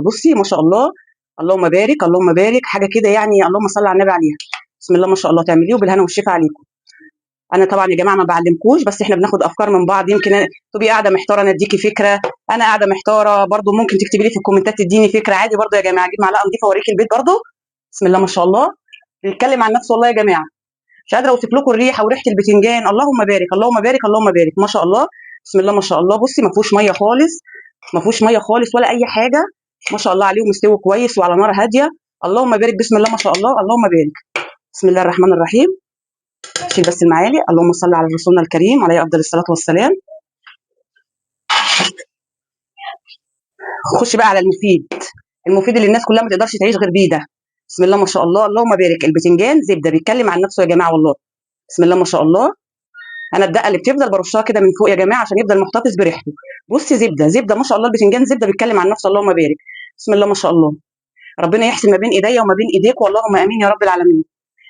بصي ما شاء الله، اللهم بارك اللهم بارك، حاجه كده يعني، اللهم صل على النبي عليها. بسم الله ما شاء الله، تعمليه وبالهنا والشفا عليكم. انا طبعا يا جماعه ما بعلمكوش، بس احنا بناخد افكار من بعض. يمكن تبقي قاعده محتاره انا اديكي فكره، انا قاعده محتاره برضو، ممكن تكتبي لي في الكومنتات تديني فكره عادي برضو يا جماعه. اجيب معلقه نضيفه اوريكي البيت برضو. بسم الله ما شاء الله، بيتكلم عن نفسه والله يا جماعه. مش قادره اوصف لكم الريحه وريحه البتنجان، اللهم بارك اللهم بارك اللهم بارك ما شاء الله. بسم الله ما شاء الله، بصي ما فيهوش ميه خالص، ما فيهوش ميه خالص ولا اي حاجه. ما شاء الله عليه، ومستوي كويس وعلى نار هاديه. اللهم بارك، بسم الله ما شاء الله، اللهم بارك. بسم الله الرحمن الرحيم. شيل بس المعالق. اللهم صل على رسولنا الكريم عليه افضل الصلاه والسلام. خش بقى على المفيد، المفيد اللي الناس كلها ما تقدرش تعيش غير بيه ده. بسم الله ما شاء الله، اللهم بارك. البتنجان زبده، بيتكلم عن نفسه يا جماعه والله. بسم الله ما شاء الله. انا الدقه اللي بتفضل برشها كده من فوق يا جماعه عشان يفضل محتفظ بريحته. بصي زبده زبده ما شاء الله، البتنجان زبده، بيتكلم عن نفسه، اللهم بارك. بسم الله ما شاء الله. ربنا يحسن ما بين ايديا وما بين ايديك، اللهم امين يا رب العالمين.